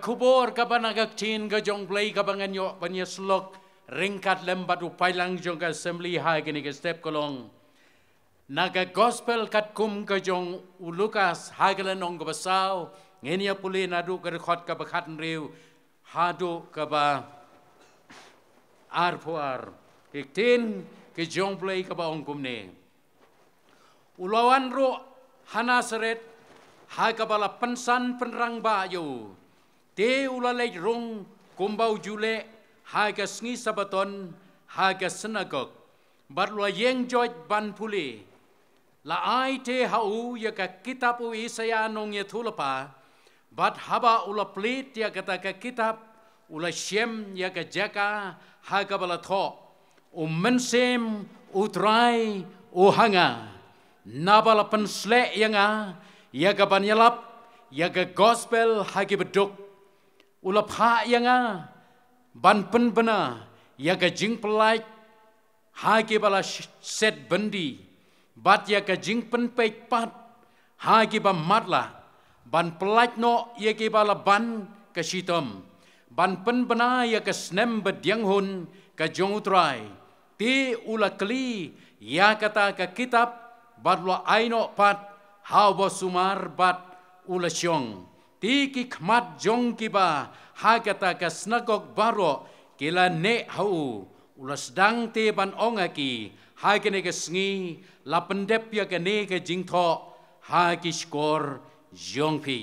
kubur kabanagaktin ka jong play kabanganyo banyaslok ringkat lembat upay lang jong ka assembly ha gini ka step kolong. Naga gospel kat kum ka jong Lukas hagalan ong kabasaw ngenia puli nadu ka rekhot ka bakat riu hadu ka ba arpuar iktin ke jong play ka ba ong kumne. Ulawan ro Hanasaret ha ka bala pensan penrang bayu. Te ulalay rung kumbau jule haga sngi sabaton haga senagog bat lo yeng joj ban puli la ai te hau ya ka kitab u Isaya nong ye thulapa bat haba ula plit ya kata ka kitab ula shem ya ka jaka haga bala tho mensem utrai hanga nabala pensle yanga ya ka banyalap ya ka gospel hagi beduk ulap ha yanga ban pen bena ya ka jing pelai ha ke bala set bendi bat ya ka jing pen pek pat ha ke ba matla ban pelai no ya ke bala ban ka sitom ban pen bena ya ka snem bediang hun ka jong utrai ti ula kli ya kata ka kitab bat lo aino pat ha bo sumar bat ula syong ti ki khmat jong ki ba ha kata ka snagog baro kila ne hau ulas dang te ban onga ki ha kene ka sngi la pendep ya ka ne ka jing tho ha ki skor jong pi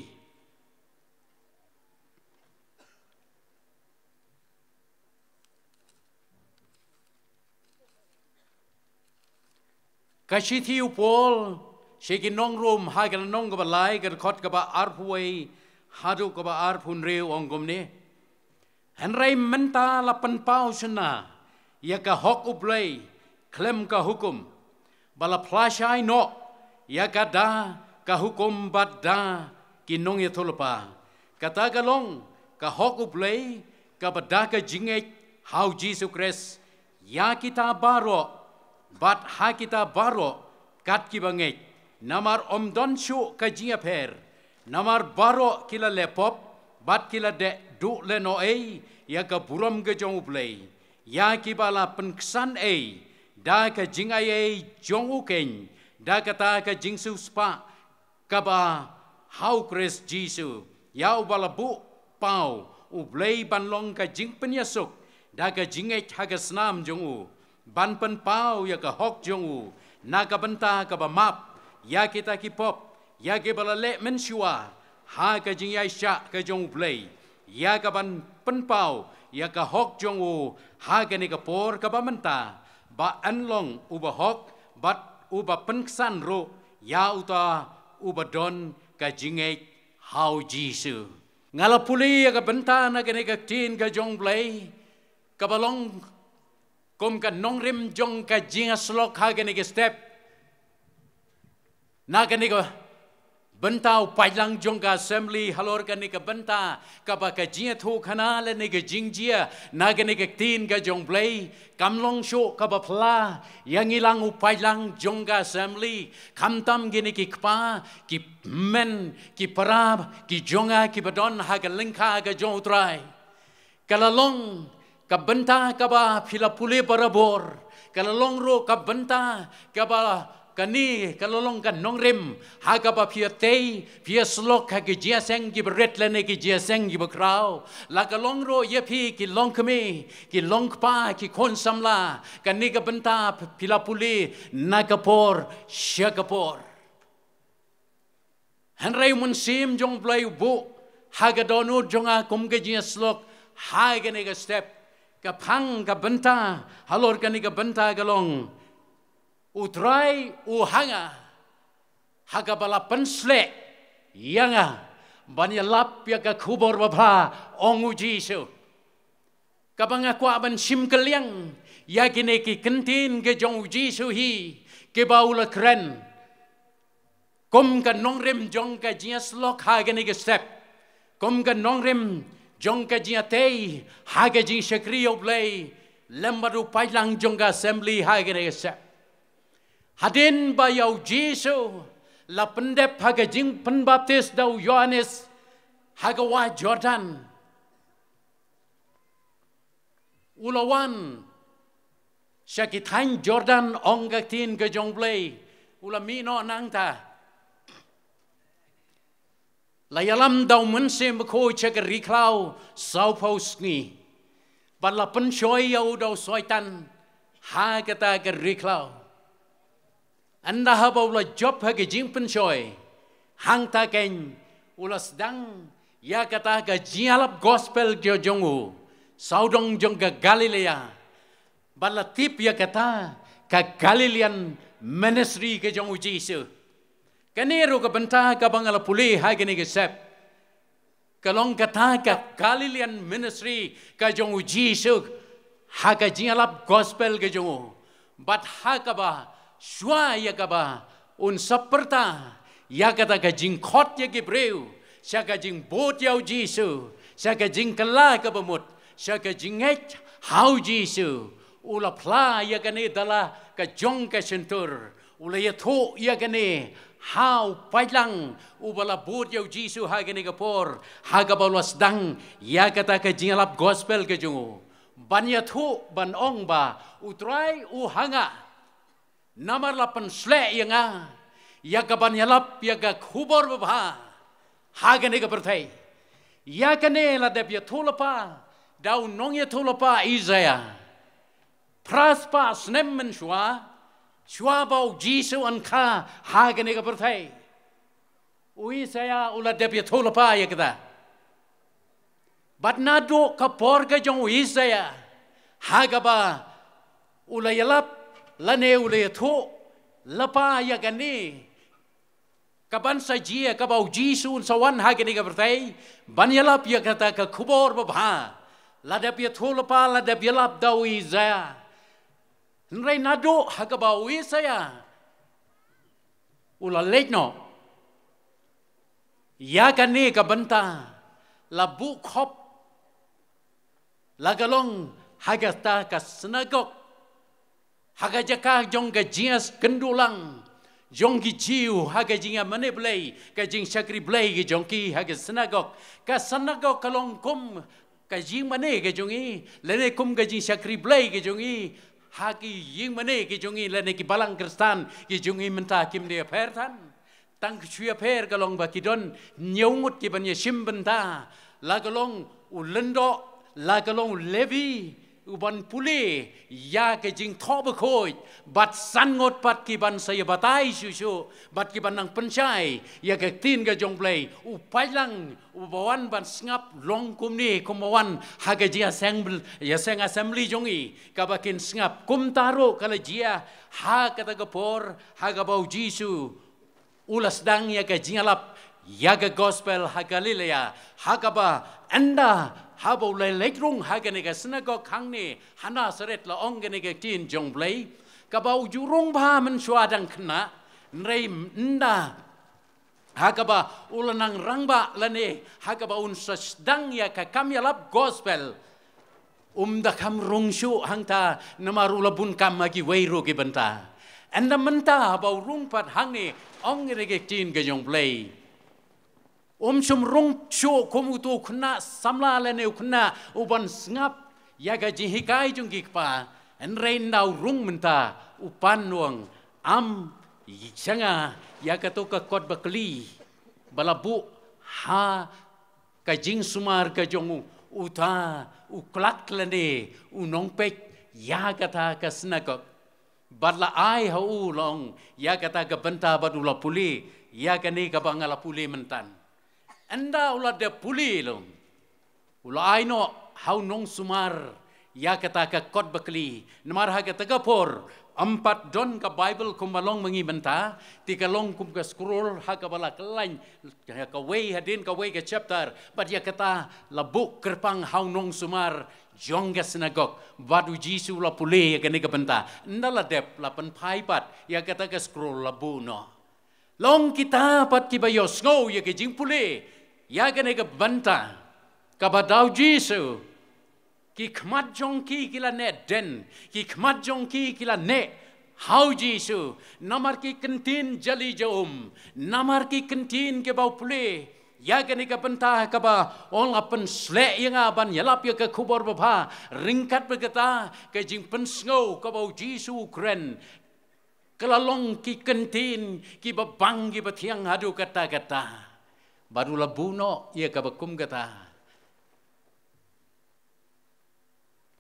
kashiti upol sheki nong room ha ka nong ka balai ka khot ka ba arpuai hadu ka ba arpun reu ongom ne henrai menta la penpau sena ya ka hok ublay klem ka hukum bala plashai no ya ka da ka hukum badda kinong ya thulpa kata galong ka hok ublay ka badda ka jinget how Jesus Christ ya kita baro bat ha kita baro kat ki banget namar omdon shu ka jinga per namar baro kila lepop bat kila de du le no ei ya ka buram ke jong ublay ya ki bala penksan ei da ka jingai ei jong uken da kata ka jingsu spa ka ba how Christ Jesus ya ubala bu pau ublay banlong ka jing penyasuk da ka jingai haga snam jong u ban pen pau ya ka hok jong u na ka benta ka ba map ya kita ki pop ya ke bala le mensua ha ka jingai sha ka jong ublay ya ka ban penpau ya ka hok jong u ha ka ni ka por ka ba menta ba anlong uba hok bat uba penksan ro ya uta uba don ka jingai how Jesus ngala puli ya ka benta na ka ni ka tin ka jong blay ka balong kom ka nong rim jong ka jinga slok ha ka ni ka step na ka ni ka bentau pailang jong ka assembly halor ka ni ka benta ka ba ka jia thu khana le ni ka jingjia na ka ni ka tin ka jong blay kamlong sho ka ba phla yang ilang upailang jong ka assembly kamtam gini ki kpa ki men ki parab ki jonga ki badon ha ka lingkha ka jong utrai kalalong ka benta ka ba philapule barabor kalalong ro ka benta ka ba kani kalolong kan nongrim haga ba pia tei pia slok ha ki jiaseng ki bret lene ki jiaseng ki bakrau la kalong ro ye pi ki long kami ki long pa ki kon samla kani ka benta pilapuli nakapor syakapor henrai mun sim jong blai bu haga donu jonga kum ke jiaslok haga ne ka step ka phang ka benta halor kani ka benta galong utrai uhanga haga bala pensle yanga banya lap ya ka kubor babha ongu Jisu kabanga kwa ban sim kaliang ya kine ki kentin ke jong Jisu hi ke baula kren kom ka nongrem jong ka jias lok haga ne ke step kom ka nongrem jong ka jiatei haga jing shakriyo blay lembaru pailang jong ka assembly haga ne ke step hadin bayau Jisu la pendep haga jing penbaptis dau Yohanes haga wa Jordan ulawan Syakithain Jordan ong gaktin ke jong blay ula mino nang ta layalam daw mense mko chak riklau sau paus ni bala pensoy yau daw soitan ha kata ke riklau anda ha baula job ha ke jing pensoy hang ta ken ula sedang ya kata ke jialap gospel jo jongu saudong jong ke Galilea bala tip ya kata ka Galilean ministry ke jong Yesus kanero ka banta ka bangala puli ha gini ke sep kalong kata ka Galilean ministry ka jong Yesus ha ka jingalap gospel ke jong bat ha ka ba shwa ya ka ba un saperta ya kata ka jing khot ya Hebreu sya ka jing bot ya Yesus sya ka jing kala ka bamut sya ka jing et how Yesus ula pla ya kane dala ka jong ka sentur ula ya tho ya kane how pailang ubala bot ya Yesus ha kane ka por ha ka balas dang ya kata ka jingalap gospel ke jungu ban ya tho ban ong ba utrai u hanga namar lapan sle ya nga ya ka ban yalap ya ka khubor ba ha kane ka perthai ya kane la dep ya tho la pa dau nong ya tho la pa Isaiah Praspa snemmen shwa bau Yesus an kha ha gane ka perthai ui saya ula dep ya thola pa ya kada bat na do ka por ka jong ui saya ha ga ba ula yalap lane ula ya tho lapa ya gane ka ban sa jia ka bau Yesus sawan ha gane ka perthai ban yalap ya kata ka khubor ba bha la dep ya thola pa la dep yalap dau ui saya Nrai nado hakabawi saya ula lekno ya kani ka banta labu khop lagalong hagata ka senagok hagajaka jong ka jias kendulang jong ki jiu hagajinga mane blai ka jing sakri blai ki jong ki haga senagok kalong kum ka jing mane ka jongi lene kum ka jing sakri blai ki jongi haki ying mane ki jongi lene ki balang kristan ki jongi menta kim de pertan tang chuya per kalong ba kidon nyongut ki banya simbenta la kalong ulendo la kalong levi uban pule ya ke jing thob khoi bat san ngot pat ki ban saya batai susu bat ki ban nang pencai ya ke tin ga jong play u pailang u bawan ban ngap long kum ni kumawan ha ke jia seng ya seng assembly jongi ka bakin ngap kum taro kala jia ha kata ga por ha ga bau Yesus ulas dang ya ke jingalap ya ke gospel ha Galilea ha ka ba anda Habo le lekrung hagane ka synagogue hangni hana seret la ongene ka tin jong blai ka bau jurung ba men swadang kena nrei nda hakaba ulanang rangba lane hakaba un sasdang ya ka kamyalap gospel da kam rungshu hangta namarula bun kam magi weiro ki benta anda menta bau rung pat hangni ongene ka tin ka jong blai sum rung sho komu tu khna samla lene khna uban ngap ya ga ji hikai jung ki pa en rein dau rung menta upan nuang am changa ya ka to ka kot bakli balabu ha ka jing sumar ka jong uta uklak lene unong pek ya kata ka snakok badla ai ha u long ya kata ka benta badula puli ya ka ni ka bangala puli mentan anda ulah de puli long ulah aino hau nong sumar ya kata ka kot bakli namar ha kata ka por empat don ka Bible kumalong mengi benta tika long kum ka scroll ha ka bala kelain ya ka way hadin ka way ka chapter but ya kata labu kerpang hau nong sumar jongga sinagog badu Yesus la puli ya kene ka benta ndala dep la pen pai pat ya kata ka scroll labu no long kita pat ki bayo snow ya ke jing puli ya kene ka benta ka badau Yesus ki khmat jong ki kila ne den ki khmat jong ki kila ne hau Yesus namar ki kentin jali namar ki kentin ke bau pule ya kini ka bentah ka ba ong apen slek yang aban yalap ya ka kubor bapa ringkat berkata ka jing pensngau ka bau Jisu kren kelalong ki kentin ki babang ki batiang hadu kata-kata baru labuno ya ka bakum kata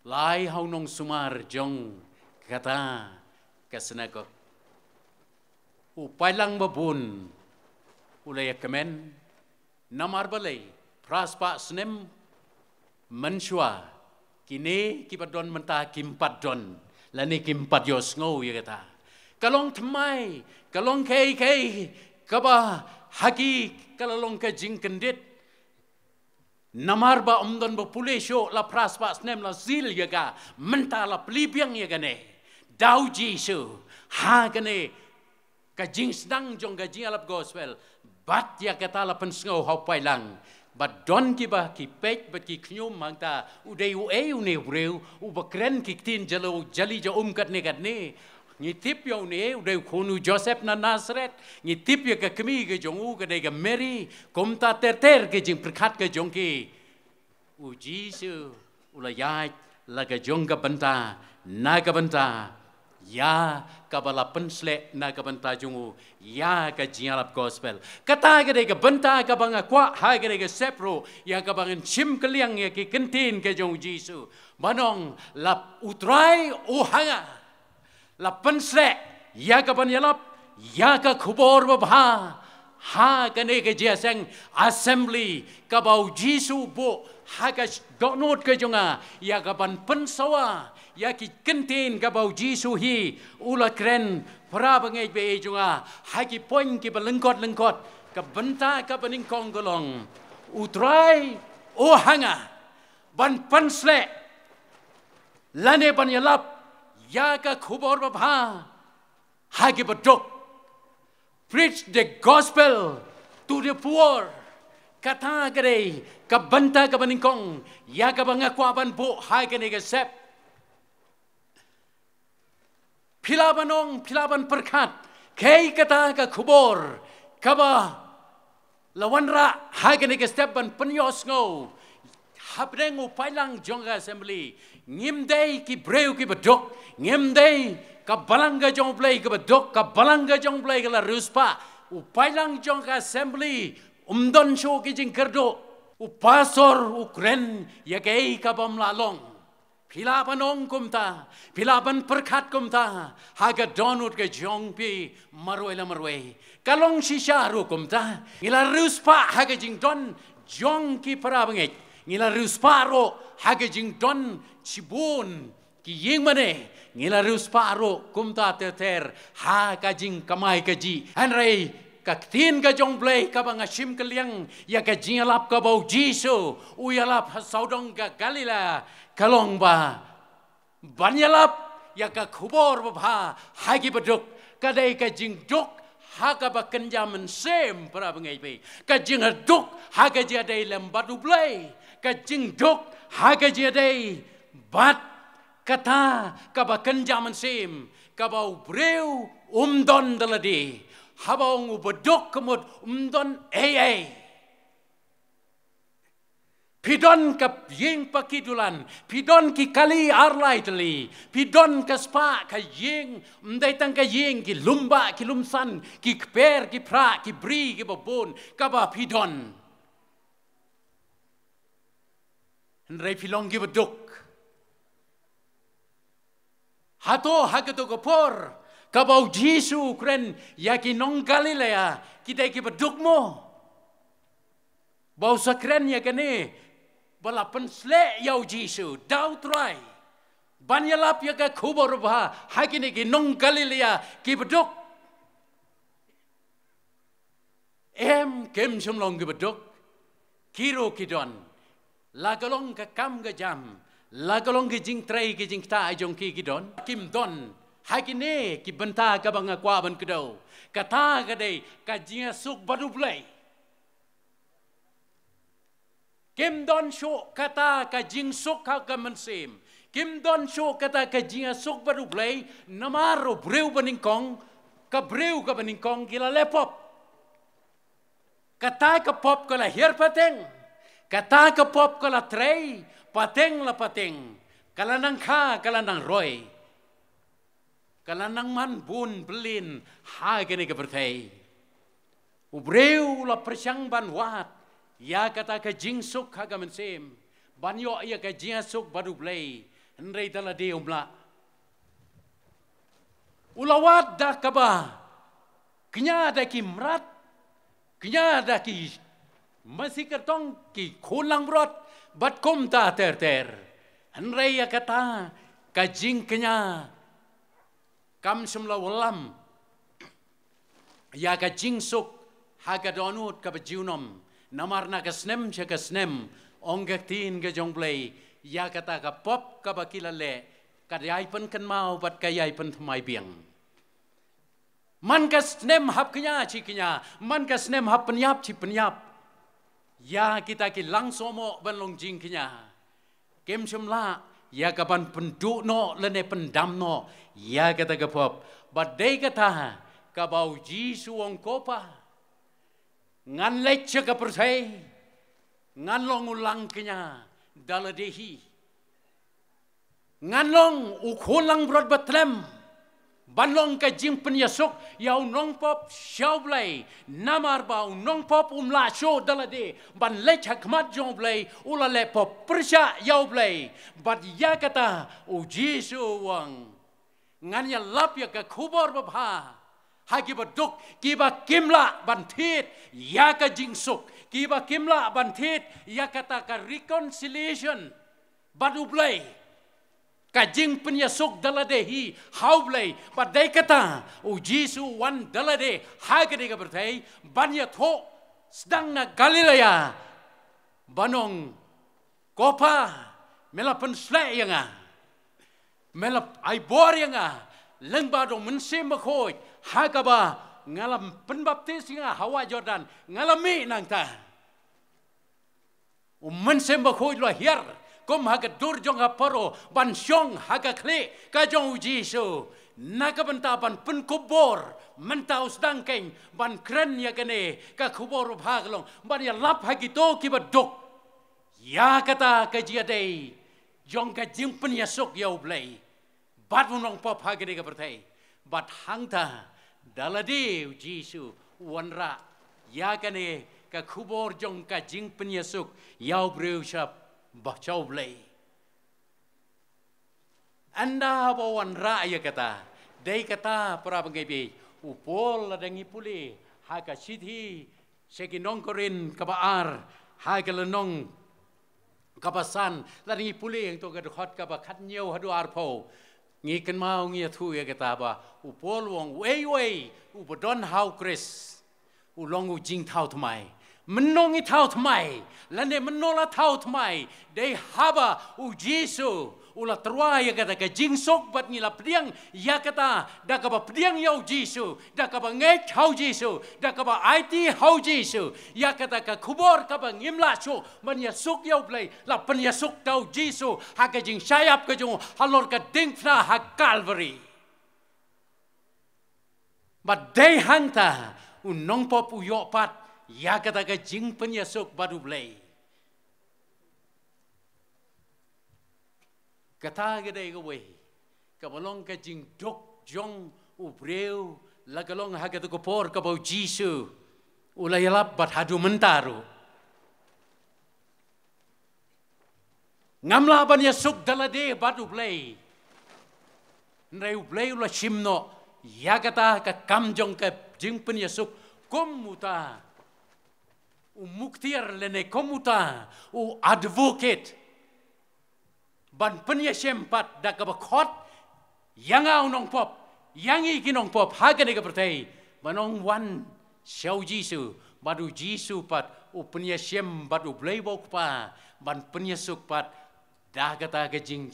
lai haunong sumar jong kata kasenako upailang babun ulay kemen namar balay praspa snem mensua kini kipadon mentah kimpadon lani kimpat yos ngau ya kata kalong temai kalong kei kaba haki kalong ka jingkendit namar ba umdon ba pulesyo la praspa snem la zil ya ka mentah la plibiang ya gane dau Jisu ha gane ka jing sedang jong ka jing alap gospel bat ya kata la pensngau hau pailang bat don ki ba ki pek bat ki knyum mangta udai u ne breu u bakren ki tin jalo jali ja kat ne ngitip yo ne udai khonu Joseph na Nazareth ngitip ya ka kemi ke jong u ka dai ka Mary komta ter ke jing perkat ke jong ki u Jisu ulayai la ka jong ka benta na ka benta ya kabala pensle na kabanta jungu ya ka jialap gospel kata gede ka benta ka banga kwa ha gede ka sepro ya ka bangan chim keliang ya ki kentin ke jong Jisu manong lap utrai hanga la pensle ya ka ban yalap ya ka khubor ba ha kane ke jiaseng assembly ka bau Jisu bo ha ka donot ke jonga ya ka ban pensawa ya ki kentin ka bau Jisu hi ula kren pra bangai be junga ha ki poin ki balengkot ka benta ka beningkong golong utrai hanga ban pansle lane ban yalap ya ka khubor ba ha ki badok preach the gospel to the poor kata gere ka benta ka beningkong ya ka bangakwa ban bo ha ke ne sep pilaban perkat kei kata ka kubor kaba lawanra hagene ke step ban penyos ngo habdeng upailang jongga assembly ngimdei ki breu ki bedok ngimdei ka balanga jong play ki bedok ka balanga jong play la ruspa upailang jongga assembly umdon show ki jing kerdo upasor ukren ya kei ka bam lalong pilaban ong kumta, pilaban perkat kumta, haga donut ke jong pi marway. Kalong sisharu kumta, ngila ruspa haga jing don jong ki parabangit, ngila ruspa ro haga jing don cibun ki ying mane, ngila ruspa ro kumta ter haga jing kamai kaji, hanrei kaktin ka jong play ka bang asim kaliang ya ka jingalap ka bau Jisu uyalap saudong ka Galilea kalong ba banyalap ya ka khubor ba hagi baduk kadai ka jing duk haga ba kenjaman sem para bangai be ka jing duk haga jadai lembadu play ka jing duk haga jadai bat kata ka ba kenjaman sem ka bau breu umdon daladi habang ubedok kemud umdon pidon kap ying pakidulan pidon ki kali arlai teli pidon ka spa ka ying umdai tang ka ying ki lumba ki lumsan ki kper ki pra ki bri ki babon kaba pidon henrei pilong ki bedok hato hagato kapor kabau Jisu kren yaki nong Galilea kita ki beduk mo bau sakren ya kene balapan sle yau Jisu dau try banyalap ya ka khubor ba hakine ki nong Galilea ki beduk kem semlong ki beduk kiro kidon lagalong ka kam ga jam lagalong ki jing trai ki jing ta jong ki kidon kim don hakine ki benta ka banga kwa ban kedo kata kadai ka jinga suk badu play kim don sho kata ka jing suk ka ka mensim kim don sho kata ka jinga suk badu play namaro breu baningkong ka breu ka baningkong kila lepop kata ke pop ke lahir pateng, kata ke pop ke la trei, pateng la pateng, kala nang kha kala nang roy, kala nang man bun belin ha gini ke bertai, ubreu la persyang ban wat, ya kata ke jingsuk haga mensem, banyo ya ke jingsuk baru blay, henrei dala de umla, ulawat dah kaba, kenya dah kimrat, kenya dah ki masih ketong ki kulang rot, bat kom ta ter, henrei ya kata kajing kenya, kam semla walam, ya kajing suk haga donut kaba jiunom, namar na kasnem cia kasnem, onggak tin ke jongplay, ya kata ka pop kaba kilale, kadai pen kan mau bat kayai pen thmai biang. Man kasnem hap kenya ci kenya, man kasnem hap penyap ci penyap. Ya kita ki langsomo ban long jing kenya. Kem semla ya kapan penduk no lene pendam no, ya kata ka pop, bat dei kata ka bau ji suong kopa. Ngan lecce ka persai, ngan long ulang kenya daladehi. Ngan long ukulang brod batlem. Banlong ka jing penyasuk yau nong pop syau blay namar bau nong pop umla show dalade ban lech hakmat jong blay ula le pop persya yau blay bat ya kata uji suwang ngan ya lap ya ka kubor babha hagi baduk kiba kimla bantit ya ka jingsuk kiba kimla bantit ya kata ka reconciliation badu blay kajing penyasuk daladehi haublay badai kata ujisu wan dalade hagade ka bertai banya tho sedang na Galilea banong kopa melapen slay yanga melap aibor yanga lengba dong mensim bakoi hagaba ngalam penbaptis nga hawa Jordan ngalami nang ta mensim bakoi lo hier kom haga durjong haparo ban syong haga kle kajong uji so naga benta ban pen kubor mentau sedangkeng ban kren ya kene ka kubor bhaglong ban ya lap hagi to ki baduk ya kata kajia dei jong ka jing pen ya sok yau blai bat unong pop hagi de ka bertai bat hangta dalade uji so wanra ya kene ka kubor jong ka jing pen ya sok yau breu shap bacau blay. Anda bawan raya kata, day kata para pengebi, upol ladangi puli, haga sithi, sekinong korin kabaar, haga lenong kabasan, ladangi puli yang tu kadukot kabakat nyew hadu arpo, ngikan mau ngiatu ya kata ba, upol wong way, ubodon hau kris, ulong ujing tau tmai. Menongi tahu tmai, lande menola tahu tmai, dei haba ujisu, ula terwa ya kata ke jingsok bat ngila pediang, ya kata dah kaba pediang yau jisu, dah kaba ngek hau jisu, dah kaba IT hau jisu, ya kata ke kubor kaba ngimla su, ban ya suk yau play, la pen ya suk tau jisu, haka jing sayap ke jung halor ke dingfna hak Calvary. But dei hangta unong pop uyok pat. Ya kata ke jing penyasuk badu blay. Kata ke day gawe. Kabalong ke jing dok jong ubreu. Lagalong haga tu kopor kabau jisu. Ulayalap bat hadu mentaru. Ngamla penyasuk dalade badu blay. Nreu blay ula shimno. Ya kata ke kamjong ke jing penyasuk. Komuta. Muktir lene komuta advocate ban penyesem pat dak bakot yang au nong pop yang iki nong pop haga ne pertai banong wan syau jisu badu jisu pat penyesem badu blaybok pa ban penyesuk pat dah kata ke jing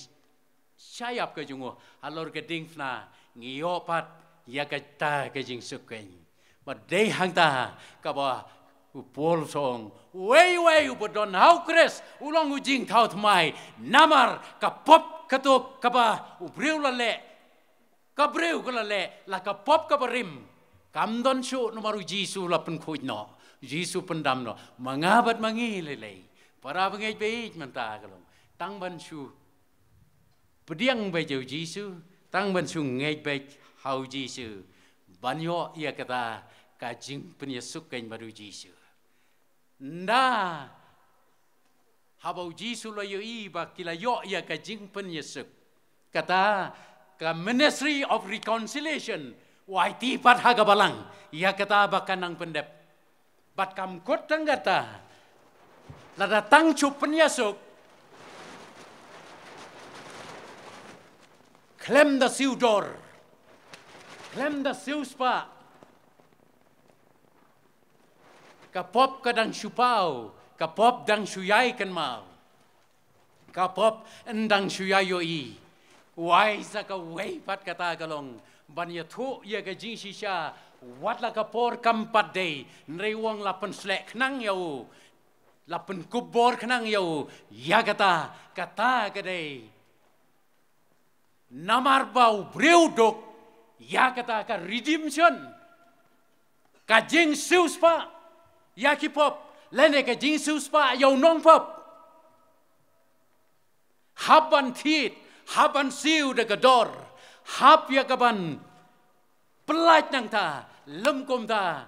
sayap ke jungo alor ke dingfna ngio pat ya kata ke jing sukeng badai hangta ka ba upol song, way ubodon hau kres, ulang ujing tau tmai, namar kapop kato kapa ubreu lale, kabreu kulale, la kapop kaparim, kamdon shu nomor uji su lapen kuit no, Jisu pendam no mangabat mangi lelei para bengai beit menta kalong tang ban su pediang bejau Jisu tang ban su ngai bej hau Jisu banyo ia kata kajing penyesuk kain baru Jisu nda habau Jisu lo yo iba kila yo ia kajing penyesuk kata ka Ministry of Reconciliation wai tipat haga balang ia kata bakanang pendep bat kam kot tanggata lada tang cu penyesuk klem da siudor klem da siuspa kapop kadang supau kapop dang suyai kan mau kapop endang suyayo i wai saka wei pat kata kalong banya thu ya ka jing shisha wat la kapor kampat day nrei wong lapen slek knang yau lapen kubor knang yau ya kata kadai namar bau breudok ya kata ka redemption ka jing siuspa ya kipop lene ka jing siuspa yau nong pop haban tit haban siu de gador hap ya kaban pelaj nang ta lem kom ta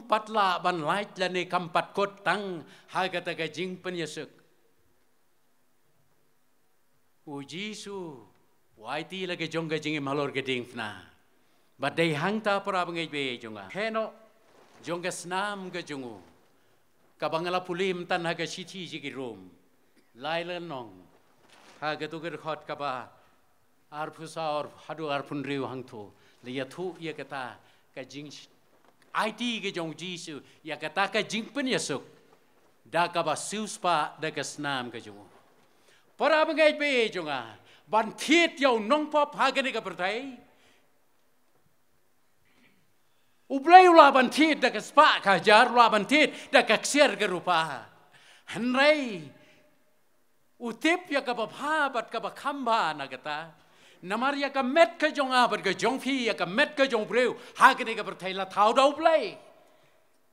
patla ban lait lane kampat kot tang hagata ka jing penyesuk u Jisu waiti lagi jong ka jing malor ke ding fna badai hang ta para bangai be jonga heno jong ka snam ka jongu ka bangala pulim tan haga siti jigi rom laila nong haga tu ger khot ka ba arpusa or hadu arpun riu hang tu liya thu ya kata ka jing IT ke jong Jisu ya kata ka jing penyesuk da ka ba siuspa da ka snam ka jong para bangai be jonga ban thiet yau nong pop hagane ka pertai ublai ula ban thiet da ka spa ka jar ula ban thiet da ka ksier ka rupa hanrai utip ya ka ba bat ka ba khamba na kata namar ya ka met ka jong abat ka jong phi ya ka met ka jong breu hagane ka pertai la thau dau play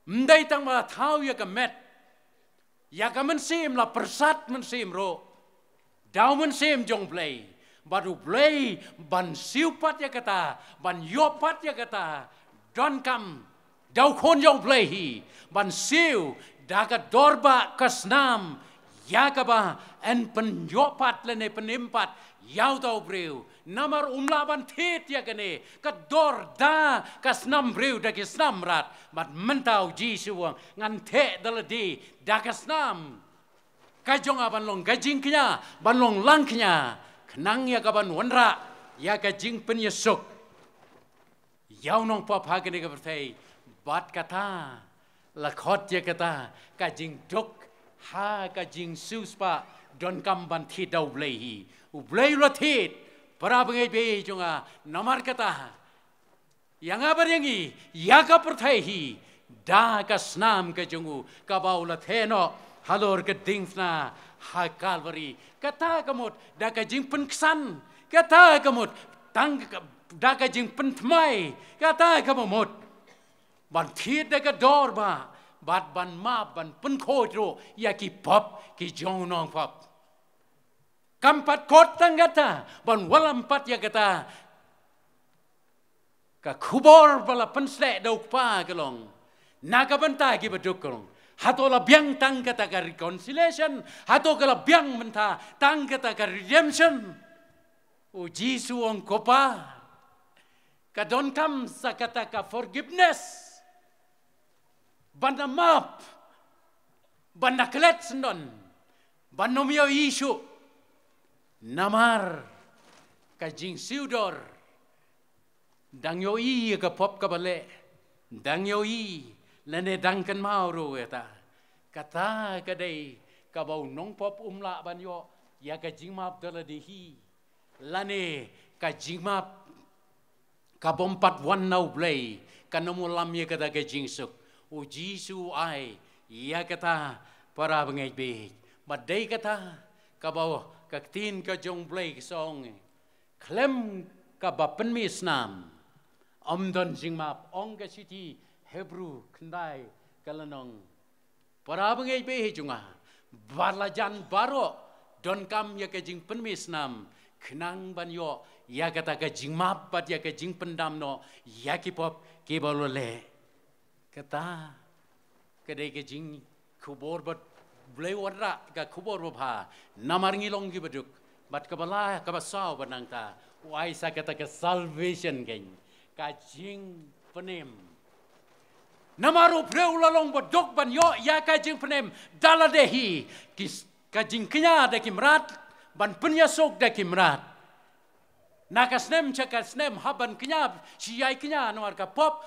mdai tang ma thau ya ka met ya ka men sim la persat men sim ro dau men sim jong play baru play ban siupat ya kata ban yopat ya kata don kam dau kon jong play hi ban siu daga dorba kasnam ya ka ba en pen yopat lene penimpat yau dau breu namar umlaban thiet ya kene ka dor da kasnam breu da kisnam rat bat mentau Jisu ngan the daladi da kasnam kajong aban long gajing knya ban long lang knya knang ya ka ban wanra ya ka jing penyesuk yau nong pop hagane ka bertai bat kata lakhot ya kata ka jing dok ha ka jing suspa don kam ban thi dau blei u blei lo thit para bangai be jonga namar kata yang abar yangi ya ka perthai hi da ka snam ka jongu ka baula theno halor ke dingfna ha Calvary kata kamut da ka jing penksan kata kamut tang da ka jing pentmai kata kamut ban thiet da ka dor ba bat ban ma ban pen khojro ya ki pop ki jong nong pop kampat kot tang kata ban walam pat ya kata ka khubor bala pensle dau pa kelong naga banta ki beduk kelong hato la biang tang kata ka reconciliation hato kala biang menta tang kata ka redemption o Jisu ong kopa ka don kam sa kata ka forgiveness banda map banda klet sendon banomio isu namar ka jing siudor dang yo i ka pop ka bale dang yo i lene dangkan mau ro kata kadai ka bau nong pop umla ban yo ya ka jing map dala di hi lane ka jing map ka bompat wan nau blay ka nomu lam ya kata ka jing suk o Jisu ai ya kata para bangai be badai kata ka bau ka tin ka jong blay song klem ka ba pen mi snam om don jing map ong ka city Hebrew kendai kalanong para bengai be junga balajan baro don kam ya ke jing penmis nam kenang banyo ya kata ke jing map pat ya ke jing pendam no ya ki pop ki bolole kata kedai ke jing kubor bat blai wadra ka kubor bha namar ngilong ki baduk bat kabala kabasau banang ta wai sa kata ke salvation gain ka jing penem namaru preu lalong bodok ban yo ya kajing penem daladehi kis kajing kenya de kimrat ban penyasok de kimrat nakasnem chakasnem haban kenya siai kenya nomar ka pop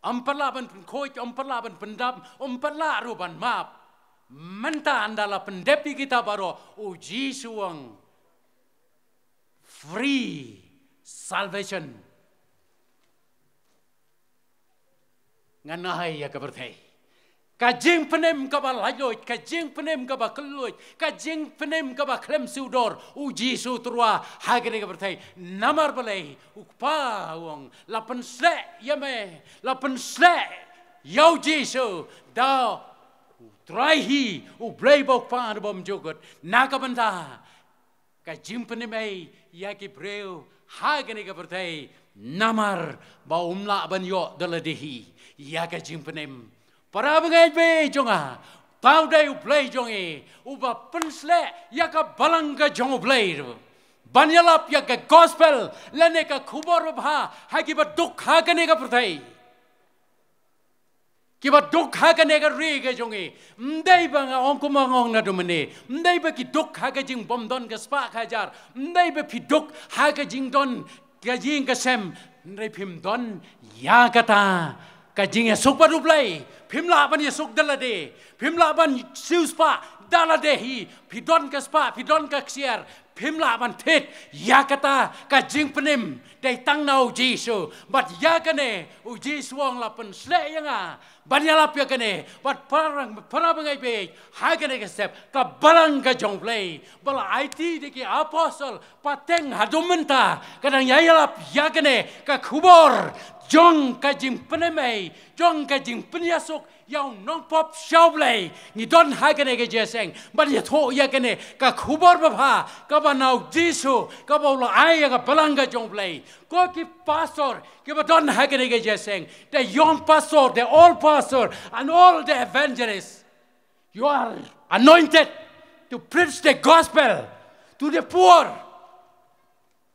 ampala ban khoi ampala ban pendam ampala ruban map menta andala pendepi kita baro uji suang free salvation nganai ya kaberthai kajing penem kaba lajoi kajing penem kaba keloi kajing penem kaba klem sudor uji sutrua hagre kaberthai namar balai ukpa wong lapen sle yame lapen sle yau jisu da traihi u blai bok pa bom jogot nakabanta kajing penem ai ya ki breu hagre kaberthai namar ba umla ban yo daladehi ya ka jing penem para bengai be jonga tau dai u play jonge u ba pensle ya ka balang ka jong play banyalap ya ka gospel lene ka khubor bha ha ki ba duk ha ka ne ka prathai ki ba duk ha ka ne ka ri ka jonge ndai ba nga ong kuma ngong na do mane ndai ba ki duk ha ka jing bom don ka spa ka jar ndai ba phi duk ha ka jing don ka jing ka sem ndai phim don ya kata kajing esok baru play, pimla ban esok dalade, pimla ban siuspa dalade hi, pidon kaspa, pidon kaksiar, pimla ban tet, ya kata kajing penim, day tang na uji so, but ya kane uji suang lapan sle yanga, banyalap ya kane, but parang bengai be, ha kane kasep, ka balang ka jong play, bala IT deki apostle, pateng hadumenta, kadang yayalap ya kane ka kubor. Jong kajing penemai, jong kajing penyasuk yang non pop shawlay, ni don hagane ke jeseng, bali tho ya kene ka khubor bapha, ka banau jisu, ka bolo ai ka balanga jong play, ko ki pastor, ki ba don hagane ke jeseng, the young pastor, the old pastor, and all the evangelists, you are anointed to preach the gospel to the poor.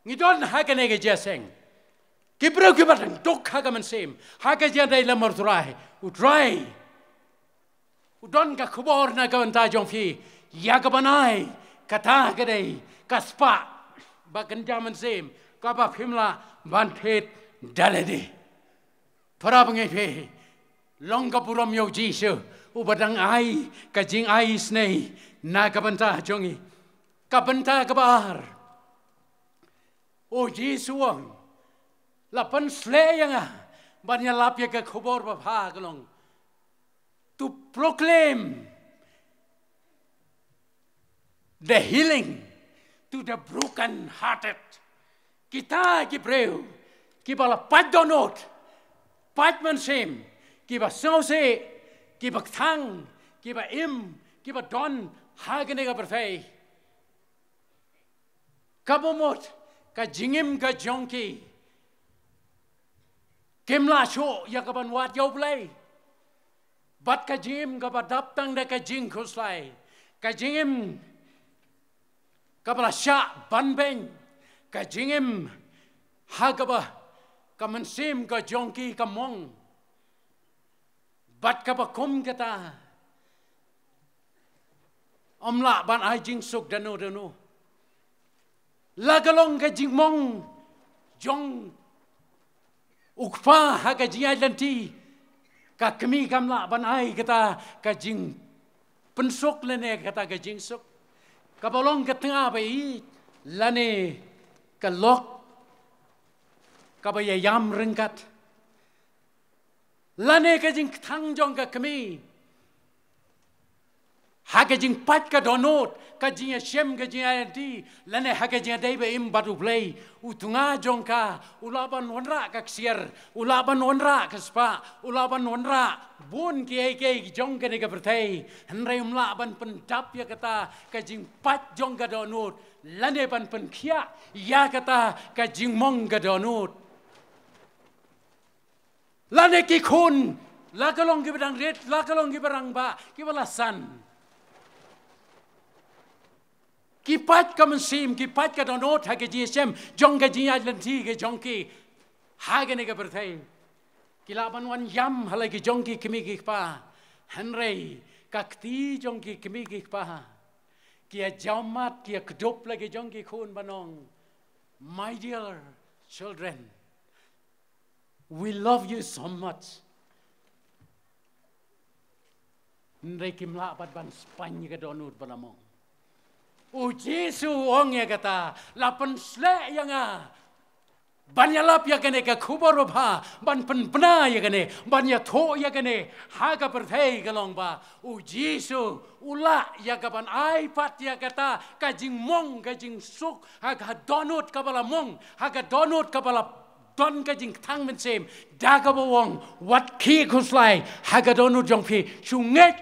Ni don hagane ke jeseng. Kibrau kibatang dok haga mensem haga jandai lamar turai utrai udon ka kubor na ka banta jongfi ya ka banai kata kadai kaspa bakan jaman sem ka ba phimla bantet dalade para bangai phe long ka puram yo jisu ubadang ai ka jing ai snei na ka banta jongi ka banta ka bar o jisuang lapan slayanga banyalap ya ke khubor bapha galong to proclaim the healing to the broken hearted kita ki preu ki bala padonot padman sem ki ba sose ki ba thang ki ba im ki ba don hagane ga perfei kabomot ka jingim ka jonki Kemla show ya kaban wat yau play. Bat kajim kaban daptang de kajing kuslai. Kajingim kabala sha banbeng. Kajingim hagaba kamansim ka jongki kamong. Bat kaba kum kata. Omla ban ai jing suk danu. Lagalong kajing mong jong ukpa haga jia lanti ka kami kamla banai kata kajing pensuk lene kata kajing suk kabalong ka tengah bai lane ka lok kabaya yam rengkat lane kajing thang jong ka kami Hagajing pat ka donot kajing shem kajing anti lane hagajing dai be im batu play utunga jongka ulaban wanra ka ksier ulaban wanra ka spa ulaban wanra bun ki ke jong ka ne ka pertai henrai umla ban pendap ya kata kajing pat jong ka donot lane ban pen khia ya kata kajing mong ka donot lane ki khun la kalong ki barang ret la kalong ki barang ba ki balasan kipat ka mensim kipat ka donot ha ke gsm jong ka jinya lanti ke jong ki ha ke ne ka berthai kilaban wan yam halai ki jong ki kimi ki pa henrei kakti jong ki kimi ki pa kia jamat kia kedop lagi jong ki khun banong my dear children we love you so much henrei kimla bat ban spany ka donot banamong O Jesu ong ya kata lapan sle yang banyalap ya kene ka kubor ba ban pen bna ya kene banya tho ya kene ha ka perthei kalong ba O Jesu ula ya ka ban ai pat ya kata ka jing mong ka jing suk ha ka donot ka bala mong ha ka donot ka bala don ka jing thang men sem da ka bawong wat ki khuslai ha ka donot jong phi chu nget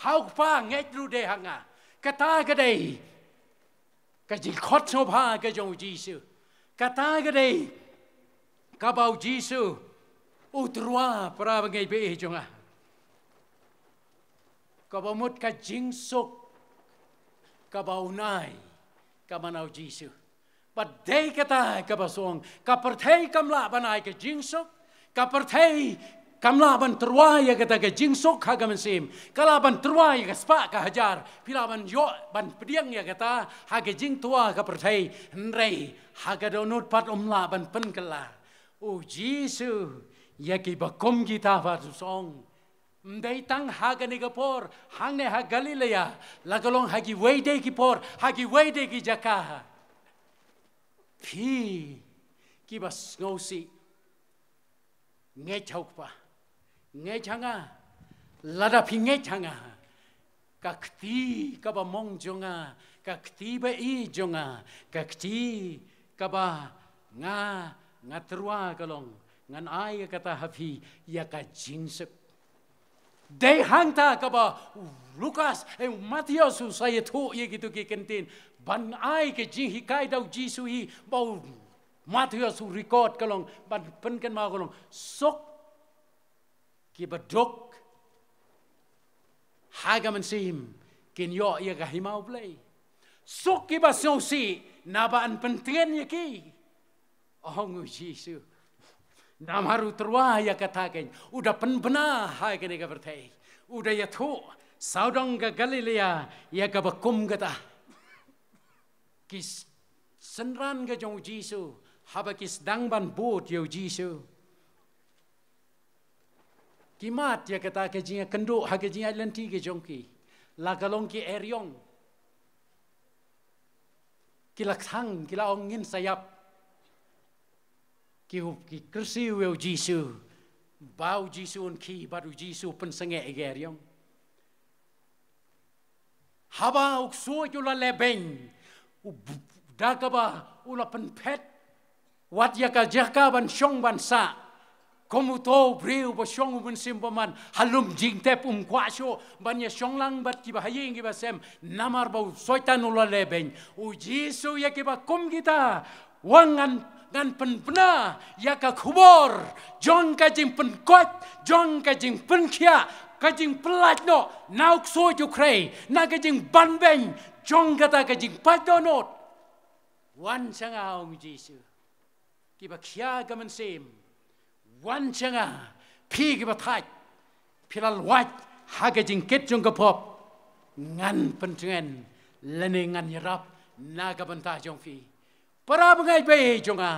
hau pa nget ru de hanga kata kadai kaji khot so pha ka jong Jesu kata kadai ka bau Jesu utrua pra ngai be jonga ka bamut ka jing sok ka bau nai ka manau Jesu but dei kata ka basong ka perthei kamla banai ka jing sok ka perthei kamla ban terwa ya kata ke jingsok haga mensim kala ban terwa ya spa ka hajar pila ban yo ban pediang ya kata haga jing tua ka perthai nrei haga donut pat umla ban pen kala O Jesu ya ki bakom kita fa song ndai tang haga ni kapor hang ne ha Galilea lagalong hagi weide ki por hagi weide ki jaka phi ki bas ngosi nge chauk pa nghe changa lada phi nghe changa kakti kaba mong jonga kakti ba I jonga kakti kaba nga trua kalong ngan ai kata hafi ya ka jingsep dei hangta kaba Lukas Matius saya thu ye gitu ki kentin ban ai ke jing hikai dau Jesu hi bau Matius record kalong ban pen kan ma kalong sok ki badok haga mensim kin yo ya ka himau play sok ki basong si nabaan pentien ya ki ong Jesu nam haru terwa ya kataken udah penbena hai kene ka berthai udah ya thu saudong ka Galilea ya ka bakum kata kis senran ka jong Jesu haba kis dang ban bot yo Jesu kimat ya kata ke jinga kendo ha ke jinga lenti ke jongki la kalong ki eryong kila thang kila ongin sayap ki kursi we Jesu bau Jesu on ki baru Jesu pen senge eryong haba ukso jula lebeng dagaba ula pen pet wat ya ka jaka ban shong ban sa komuto breu ba shong un simbaman halum jingtep kwa sho banya shong lang bat ki ba haying ki ba sem namar ba soitan ula lebeng O Jesu ya ki ba kum kita wangan ngan penpena ya ka khubor jong ka jing pen kot jong ka jing pen khia ka jing plat no nauk so ju krei na ka jing ban beng jong kata ka jing patonot wan changa O Jesu ki ba khia ka men sem wan changa pi ki bathai pilal wat haga jingket jong kapop ngan pentuen lene ngan yarap naga banta jong fi para bangai be jonga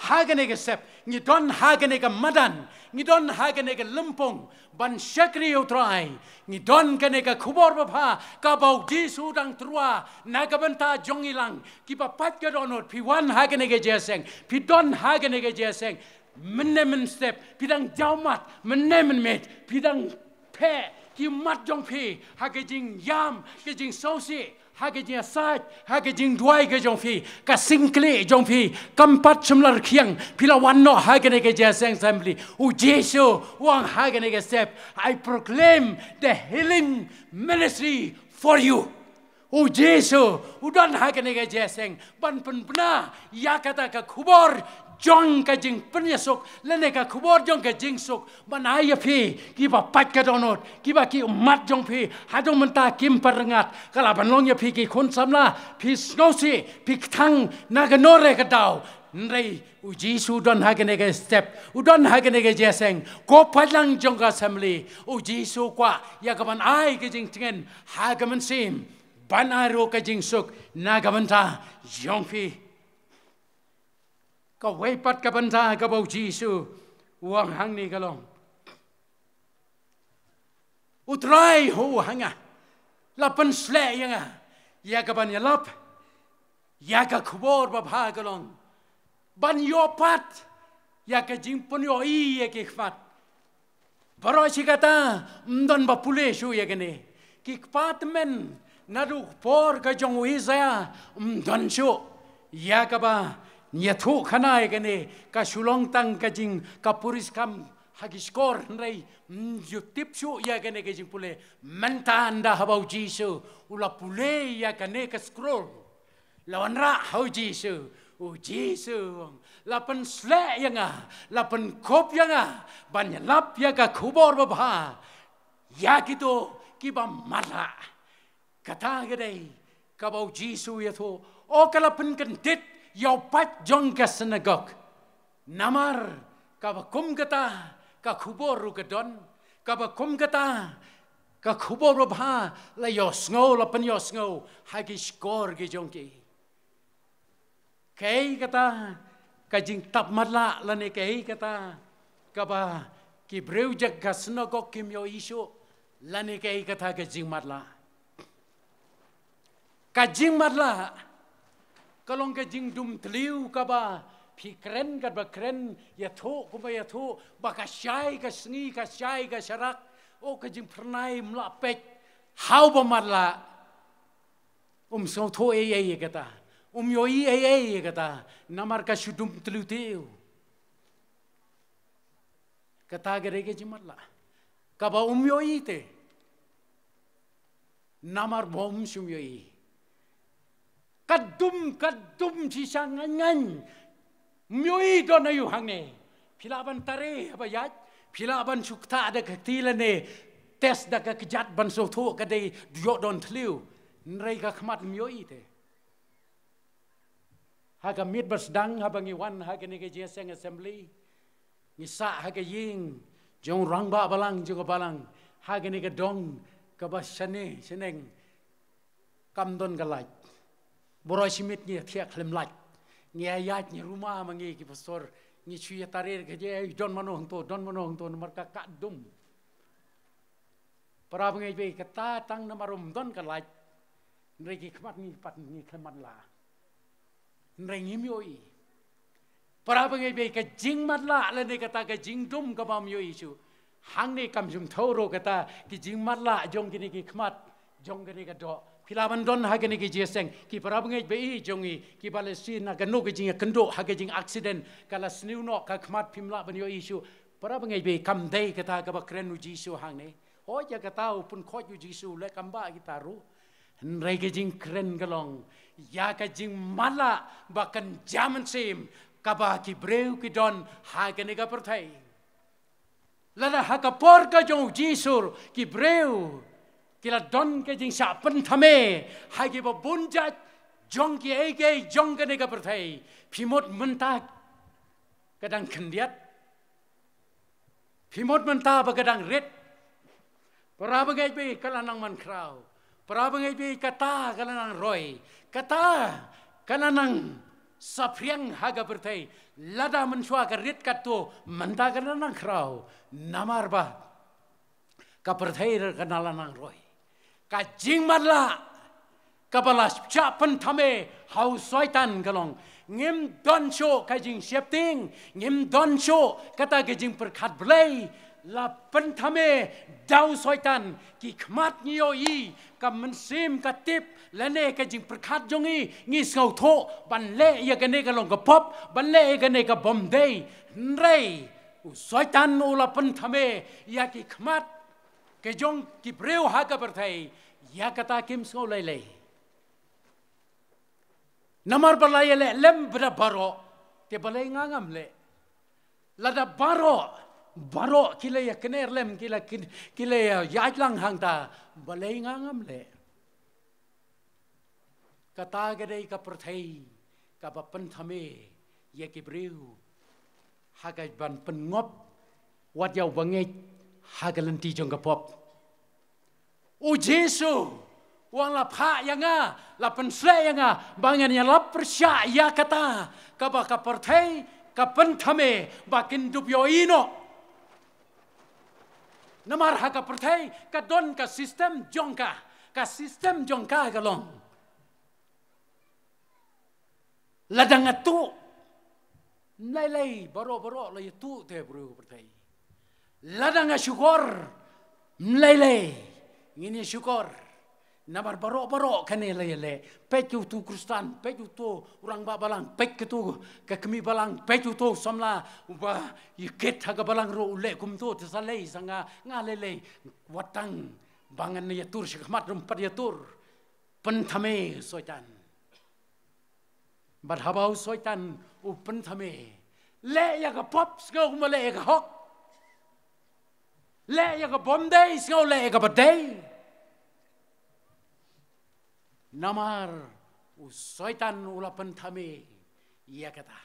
haga ne sep ni don haga ne madan ni don haga ne lempong ban syakri utrai ni don ka ne khubor bapha ka bau Jesu dang trua naga banta jong ilang ki pa pat ka donot pi wan haga ne jeseng pi don haga ne jeseng menemen step pidang jaumat menemen met pidang pe ki mat jong phi ha ke jing yam ke jing sausi ha ke jing sat ha ke jing duai ke jong phi ka singkle jong phi kampat chumlar khiang pilawan no ha ke ne ke jaseng assembly u jesu wang ha ke ne ke step I proclaim the healing ministry for you. O Jesu, udan hagen ega jeseng, ban penpena, ya kata ka kubor, jong ka jing penyesuk, lene ka kubor jong ka jing suk, ban ayah pi, kiba pat ka donot, kiba ki umat jong pi, hadong menta kim perengat, kalau ban ya pi ki kun samla, pi snosi, pi tang naganore ka dau, nrei u Jesu udan hagen ega step, udan hagen ega jeseng, ko padlang jong ka assembly, u Jesu kwa, ya kaban ay ka jing tingen, hagaman sim. Banaro ka jing suk nagamanta jongfi ka weipat ka banta ka bau Jesu uang hang ni kalong utrai ho hanga lapan sle yanga ya ka ban yalap ya ka khubor ba bha kalong ban yopat ya ka jing pon yo I ya ki khmat baro chikata mdon ba pule shu ya gane ki kpat men nadu por ka jong Isaiah doncho ya ka ba nyathu khana egane ka sulong tang ka jing ka puris kam hagiskor nrei jutip shu ya gane ka jing pule mentanda habau Jesu ula pule ya kane ka scroll lawanra hau Jesu o Jesu lapan sle yanga lapan kop yanga banyalap ya ka khubor ba ya kito kiba mala kata gadai kabau Jesu ya tho o kalapan kendit yau pat jong ka synagogue namar kabakum kata ka khubor kadon kabakum kata ka khubor bha la yosngo la pan yosngo hagi skor ge jong ki kai kata ka jing tap matla la ne kai kata kaba ki breu jak ka synagogue kim yo isu la ne kai kata ka jing matla kajing matla kalong kajing dum tliu kaba pikren kat bakren ya tho kuma ya tho bakasyai ka sngi ka syai ka syarak o kajing pernai mlapek hau ba matla so tho e kata yoi e kata namar ka shudum tliu teu kata gere ke jimatla kaba yoi te namar bom yoi kadum sisang ngan mioi don ayu hangne pilaban tare abayat pilaban sukta ada ketilane tes da ka kejat ban so tho ka dei dio don tliu nrei ka khmat mioi te haga mit bas dang habangi wan haga ne ke jeseng assembly ngisa haga ying jong rang ba balang jong balang haga ne ke dong ka basane seneng kamdon galai boroi simit ni thiak lem lak ni ayat ni rumah mangi ki pastor ni chui tarir ke je don mano hong to nomor ka dum para bangai be kata tang namarum don ka lak nrei ki khmat ni pat ni khmat la nrei ni mioi para bangai be ka jing mat la le ne kata ka jing dum ka bam yoi chu hang ne kam jum thoro kata ki jing mat la jong ki ni ki khmat jong ki ni ka do Pilaban don hagene ki jeseng ki parabngai bei jongi ki Palestina kanu ki jing kendo hagajing accident kala sniu no ka khmat pimla ban yo isu parabngai bei kam dei kata ka bakren Jesu hangne ho ja kata pun khoj Jesu le kamba gitaru nrei ki jing kren galong ya ka jing mala bakan jaman sim ka ba ki breu ki don hagene ka perthai lala hakapor ka jong Jesu ki breu kila don ke jing sa pen thame hagi ba bunjat jong ki ege jong ke nega perthai phimot menta kadang khendiat phimot menta ba kadang ret para bagai be kala nang man krau para bagai be kata kala nang roi kata kala nang sapriang haga perthai lada menchua ka ret kato menta kala nang krau namar ba ka perthai kana nang roi ka jing matla ka balas cha pen thame hau soitan galong ngim don sho ka jing septing ngim don sho kata ka jing perkhat blai la penthame dau soitan ki khmat nyo i ka mensim ka tip lane ka jing prakhat jongi ngi skau tho ban le ya ka ne ka long ka pop ban le ka ne ka bom dei rei soitan ula penthame ya ki khmat ke jong ki breu ha ka berthai ya kata kim skau lele namar balai le lem bra baro te balai ngangam le lada baro kila ya kener lem kila ya yajlang hang ta balai ngangam le kata gadai ka perthai ka ba penthame ya ki breu hagai ban pengop wat yau bangai hagalenti jong ka pop o Jesu wang la pha yanga la pensle yanga bangan ya la persya ya kata ka ba ka perthai ka penthame bakin dup yo ino namar haka perthai ka don ka sistem jongka ka long ladang atu lai baro la tu te bro perthai ladang syukur lai ngini syukur namar baro kane le peju tu Kristen peju tu orang ba balang pek tu ka kemi balang peju tu samla uba yiket haga balang ro le kum tu tsalei sanga ngalele watang bangan ya tur sykhmat rumpat ya tur penthame soitan bad habau soitan u penthame le ya ka pop skau male ka hok le ya ka bom dei skau le ka badai namar soitan ula penthame ia kata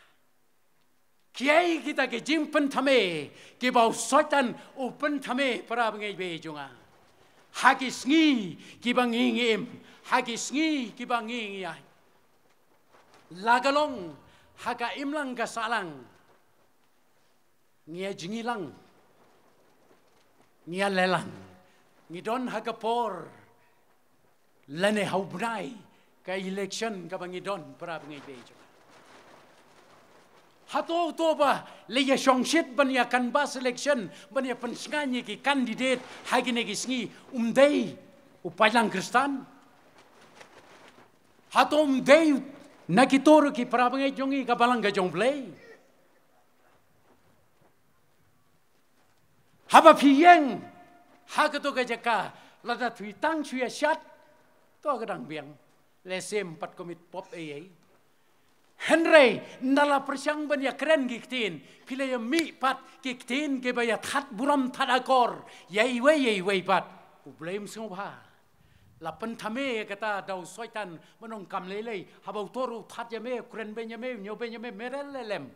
kiai kita ke jing penthame ke bau soitan u penthame para ngai be junga hagis ngi ki bangi ngim hagis ngi ki bangi ya lagalong haga imlang ka salang ngia jingilang ngia lelang ngidon haga por lane hau bunai ka election ka bangidon para ngai bejo hato to ba le ya shongshit ban ya kan bas election ban ya pensngani ki candidate hagine ki sngi umdei upailang Kristen hato umdei nakitor ki para ngai jongi ka balang ga jongplay haba phiyeng hagato ga jaka lada thui tang chuya shat to kadang biang lesem pat komit pop ai Henry nala persyang ban ya keren giktin pila ya mi pat giktin ke baya that buram thadakor yai wei pat u blame singba la penthame kata dau soitan menong kam lelei habau toru that ya me keren ben ya me nyo ben ya me merel lelem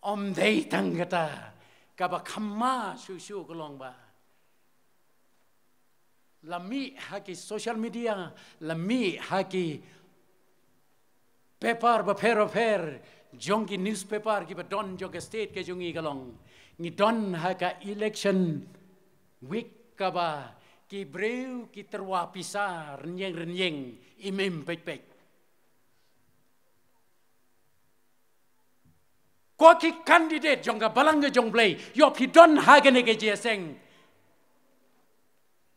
om dei tang kata ka ba khamma su kolong ba lami haki social media lami haki paper per jongi newspaper ki don joga state ke jongi galong ni don haka election week kaba ki breu ki terwa pisar renyeng imem pek ko ki candidate jonga balanga jongplay yo pi don hagane ke jeseng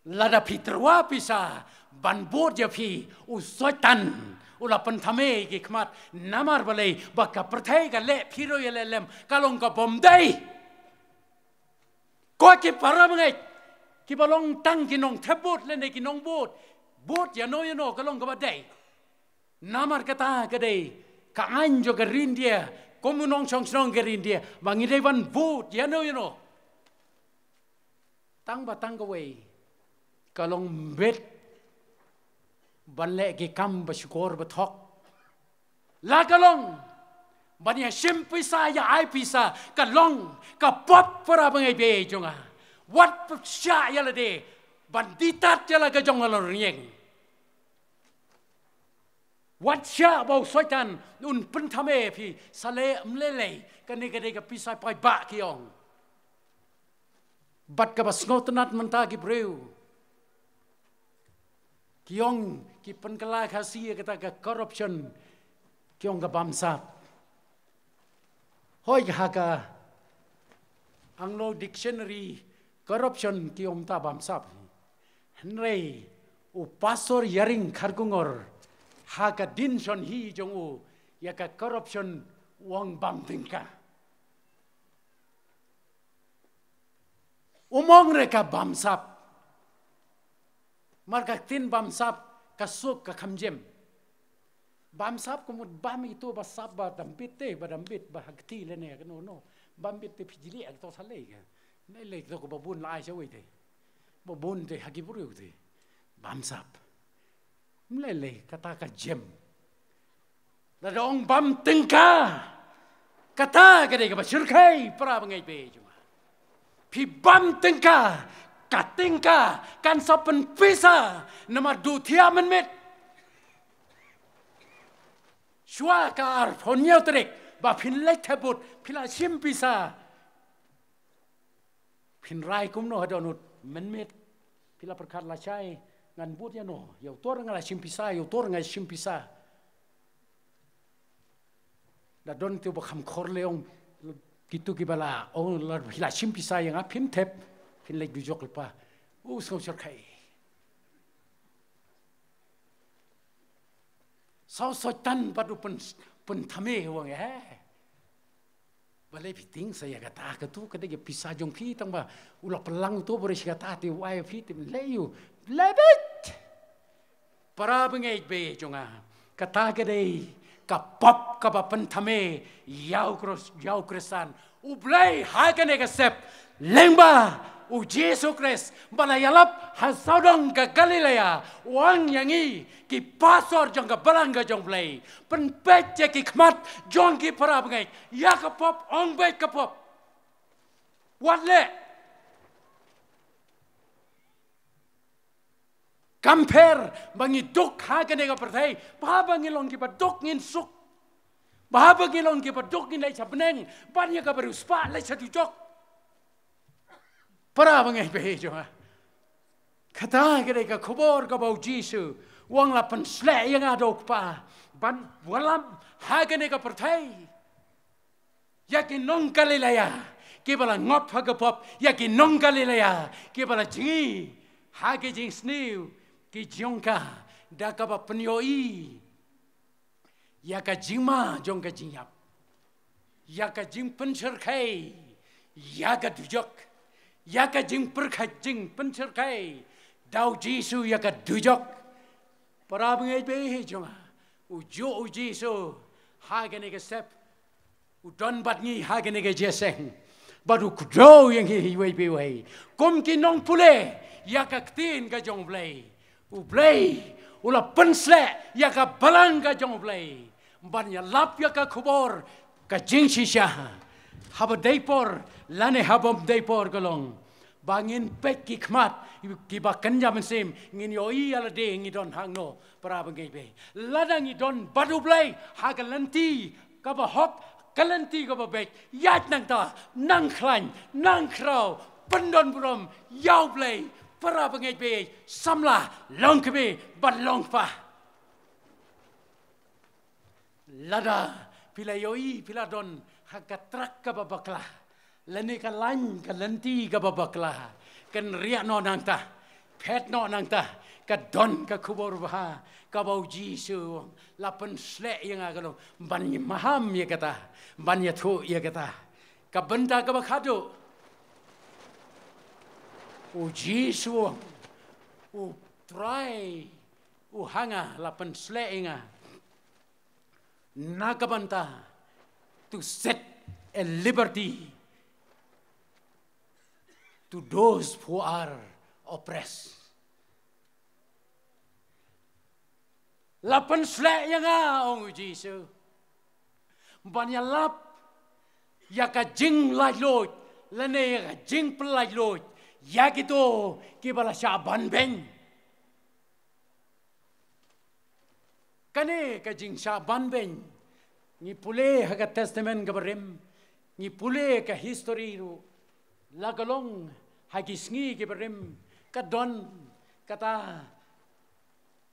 lada pitrwa pisa ban bod ya pi usotan ula penthame ki khmat namar balai baka perthai ka le phiro ya lem kalong ka bom dai ko ki param ngai ki balong tang ki nong thebot le ne ki nong bot ya no kalong ka badai namar kata ka dei ka anjo ka rindia komunong song ka rindia bangi dei ban bot ya no tang batang ka wei kalong bet banle ki kam basyukor bathok la kalong bania simpisa ya ai pisa kalong ka pop para bangai be jonga wat sya ya lade banditat ya la ka jonga lo rieng wat sya bau soitan un penthame phi sale mlele ka ne ka pisa pai ba kiong bat ka basngotenat menta ki breu kiong ki penkala khasi kata ka corruption kiong ka bamsap hoi haga Anglo Dictionary corruption ki ta bam sap henrei u pastor yaring khargungor haga din son hi jong u yaka corruption wang bam tingka umong reka bam sap marka tin bam sap kasuk ka khamjem bam sap kumud bam itu basap ba dampit te ba dampit ba hakti le ne no no bam bit te pijili ak to sale ga nei le to ko babun lai se te babun te hakiburu te bam sap mlele kata ka jem la dong bam tingka kata ka de ka shirkai pra bangai be juma pi bam tingka katingka kan sopen pisa nama du thia men met shua kar phonyel trek ba phin lek thebut phila sim pisa phin rai kum no hadonut men met phila perkhat la chai ngan but ya no yo tor ngala sim pisa yo tor ngai sim pisa da don tu ba kham khor leong kitu ki bala o la phila sim pisa yang a phim thep phin lek du jok pa u so chor khai sao so tan padu pen thame wang he balai piting saya kata ke tu kada ge pisah jong pi tang ba ulah pelang tu bore kata ti wai pi tim leyu lebet para bengai be jonga kata ke dei kapap ka ba pen thame yau kresan ublai ha ke ne ka sep lengba u Yesus Kristus balayalap hasaudong ke Galilea wang yangi ki pasor jong ke balanga jong play pen pece ki khmat jong ki para bengai ya ka pop ong bai ka pop wat le compare bangi duk ha ke ne ka perthai ba bangi long ki ba duk ngin suk ba bangi long ki ba duk ngin lai sabneng ban ya ka baru spa lai satu jok para bangai be jonga kata gede ka khobor ka bau Jisu wang la pen sle yang adok pa ban walam hagene ka perthai yakin nong Galilea ke bala ngot ha ka pop yakin nong Galilea ke bala jingi hage jing sniu ki jongka da ka ba penyoi ya ka jingma jong ka jingyap ya ka jing penser khai ya ka dujok ya ka jing perkhat jing penser kai dau Jisu ya ka dujok para bengai be jonga ujo Jisu ha gane ka sep u don bat ngi ha gane ka jeseng baru kudau yang hi wei be wei kom ki nong pule ya ka tin ka jong blai u blai ula pensle ya ka balang ka jong blai ban ya lap ya ka khubor ka jing shisha haba daipor lane habom daipor golong bangin pek ki khmat ki ba kanja mensim ngin yoi ala de ngi don hangno para bangai be ladang ngi don badu blai ha galanti ka ba hop galanti ka ba bek yat nang ta nang khlan nang krau pendon brom yau blai para bangai be samla long ke be ban long pa lada pila yoi pila don ha ka trak ka ba bakla lani ka lain ka lanti ka babakla kan ria no nang ta pet no nang ta ka don ka kubor bah ka bau Jisu lapen sle yang agalo ban maham ya kata ban ya thu ya kata ka benda ka bakhado u Jisu u try u hanga lapen sle inga nakabanta to set a liberty to those who are oppressed. Lapan slek yang ong Jisu. Banyak lap ya ka jing lai loj, lene ya ka jing pelai loj. Ya gitu kibala Syaban beng. Kane ka jing Syaban beng. Ni pule ha ka testament ka berem. Ni pule ka history ru. Lagalong hagisngi ke berem kadon kata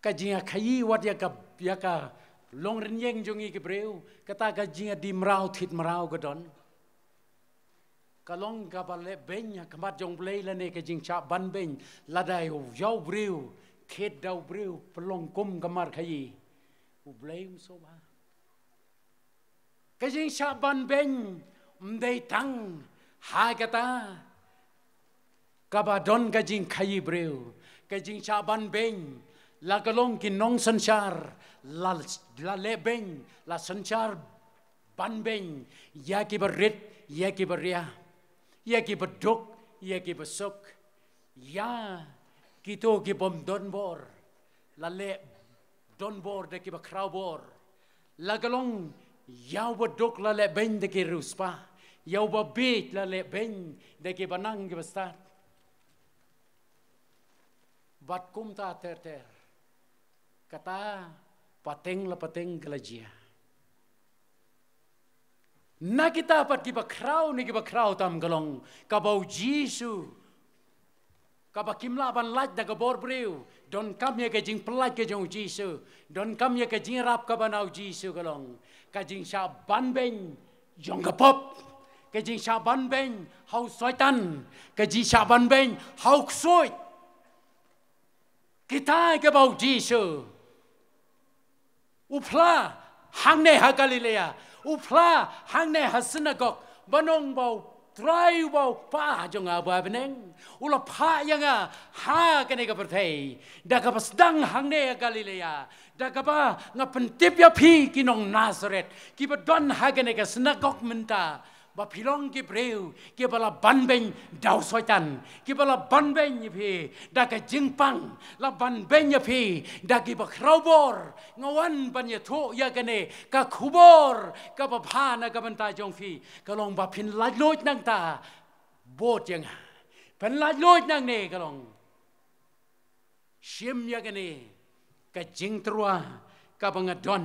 kajinga khayi wat ya ka long renyeng jongi ke breu kata kajinga di mrau thit mrau kadon kalong kabale benya kamat jong blei lane ke jing cha ban ben ladai yau briu khet dau briu pelong kum kamar khayi u blei so ba ke jing cha ban ben mdei tang ha kata kabadon ke jing khayi briu ke jing cha ban ben la kalong ki nong sanchar la le ben la sanchar ban ben ya ki berit ya ki beria ya ki beduk, ya ki besuk, ya kita ki bom don bor, lale don bor de ki bakrau bor, lagalong yau beduk lale ben de ki ruspa, yau babit lale ben de ki banang ki bestat, bat kum ta ter kata pateng la pateng kelajia. Na kita pat kiba kraw ni kiba kraw tam galong kabau Jisu kaba kimla ban laj da gabor breu don kam ye ke jing pelaj ke jong Jisu don kam ye ke jing rap ka banau Jisu galong ka jing sha ban ben jong gapop ke jing sha ban ben hau soitan ke jing sha ban ben hau soit kita ke bau Jisu upla hang ne ha Galilea upla hang ne ha synagogue banong bau trai bau pa jong aba beneng ula pa yanga ha kene ka perthei da ka pasdang hang ne Galilea da ka ba nga pentip ya phi kinong Nazareth ki ba don ha kene ka synagogue menta ba philong ki breu ki bala ban ben dau soitan ki bala ban ben phi da ka jingpang la ban ben phi da ki ba khrobor ngawan ban ya tho ya kene ka khubor ka ba phana ka banta jong phi ka long ba phin laj loj nang ta bot yang pen laj loj nang ne ka long shim ya kene ka jing trua ka ba ngadon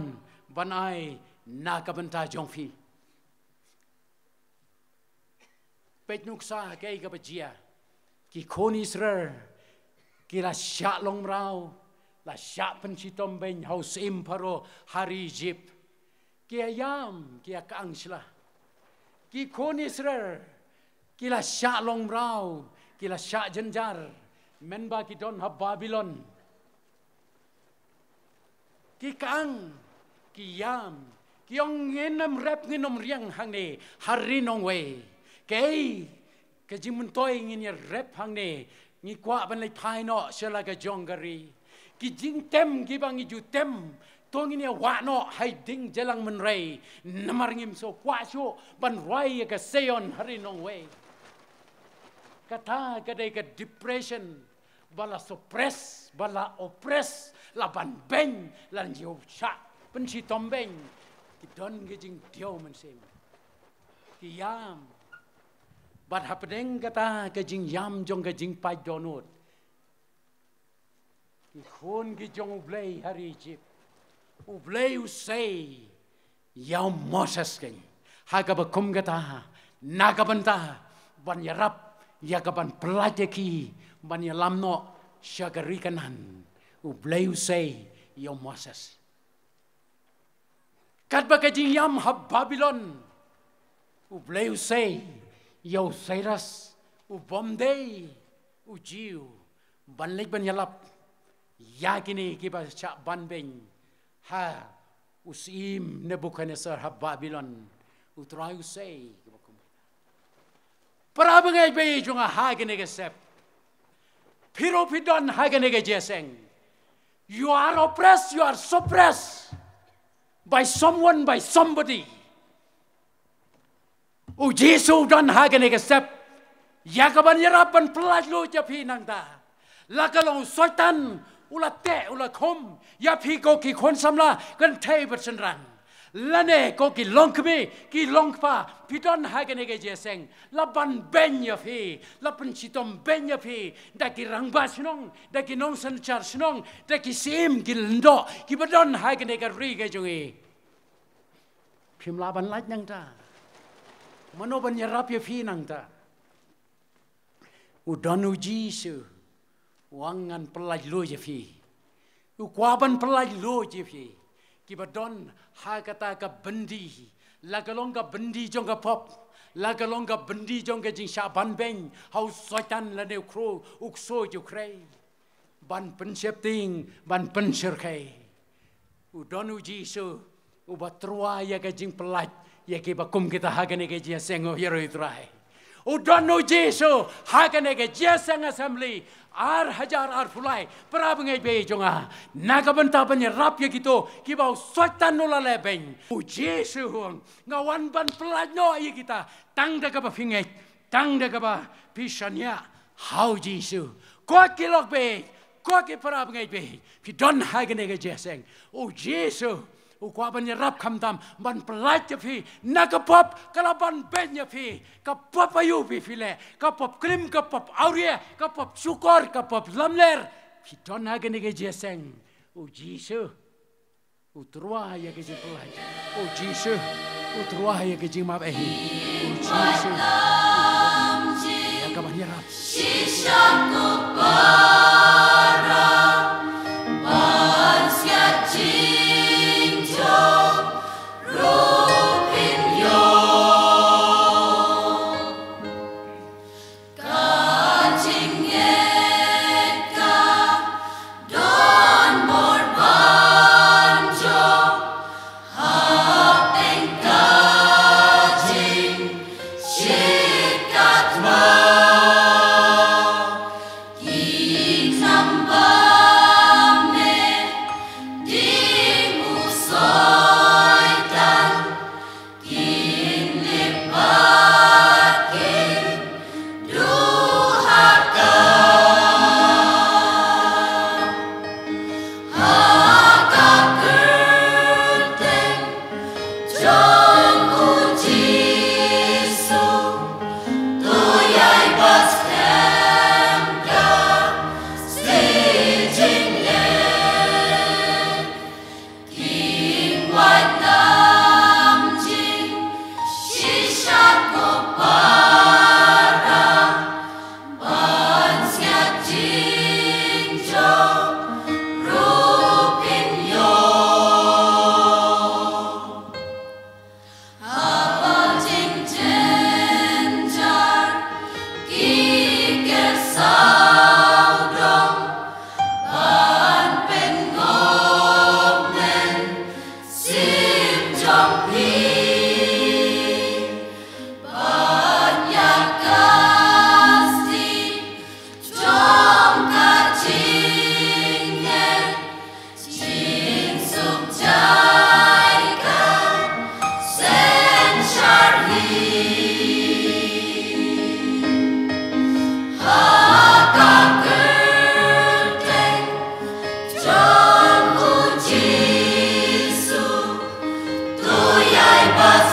ban ai na ka banta jong phi pet nuksa kay kabajia ki kon Israel ki la sya long rau la sya pen sitom ben haus imparo hari Egypt ki ayam ki akang sila ki kon Israel ki la sya long rau ki la sya jenjar men ba ki don ha Babylon ki kang ki yam ki ong ngenam rep ngenom riang hang ne hari nong we kay ka jimun toy ngin ya rep hang ne ngi kwa ban lai thai no sela ka jongari ki jing tem ki bang ju tem tong ngin ya wa no hai ding jelang men rei namar ngim so kwa so ban roi ka seon hari nong we kata ka dei ka depression bala suppress bala oppress la ban ben lan jiu cha pen si tom ben ki don ki jing dio men sem ki yam bat hapedeng kata ke jing yam jong ke jing pai donut ki khon ki jong ublei hari Egypt ublei usai yam Moses ken haga bakum kata naga banta ban yarap ya kaban pelaj ki ban yalam no syagari kanan ublei usai yam Moses kat ba ke jing yam hab Babylon ublei usai Yau Cyrus, Bombay, Jiu, banlik ban yalap, yakini kiba cak ban ben, ha usim Nebuchadnezzar ha Babylon, utrai usai. Para bengai bayi junga ha kene gesep, piro pidon ha kene jeseng. You are oppressed, you are suppressed by someone, by somebody. Jisu dan hagen ekasep, yakaban yarapan pelaj lo japi nangta, lakalong sultan ulate ulakom yapi ko ki kon samla kan thai bersenran, lane ko ki longkme ki longpa pidon hagen ekaseng, laban ben yapi, lapan sitom ben yapi, daki rangba sinong, daki nong sanchar sinong, daki sim ki lendo ki badon hagen ekari kejungi, pimlaban laj nangta. Mano ban yarap ya fi nang ta udanu Jisu wangan pelaj lo je fi u kwaban pelaj lo je fi ki badon ha kata ka bendi lagalong ka bendi jong ka pop lagalong ka bendi jong ka jing Syaban beng hau soitan la neu kro ukso ju krei ban pensep ting ban penser kai udonu jisu ubatrua ya ka jing pelat ya ke bakum kita hagane ke jia sengo hero itrai udonu jisu hagane ke jia seng assembly ar hajar ar fulai perabngai be jonga naga benta penyerap ya gitu kibau soitan nula lebeng Jesu ngawan ban pelanyo ya kita tang daga ba fingai tang daga ba pisanya hau Jesu ko kilok be ko ke perabngai be pi don hagane ke jeseng Jesu ukwa penyerap kamdam ban pelat ya pi nagapop kalaban benya pi kapop ayu pi file kapop krim kapop auria kapop syukur kapop lamler pi don hagane ke jeseng Jesu utrua ya ke pelat Jesu utrua ya ke map Jesu ya ka penyerap shishaku para bansia Bye.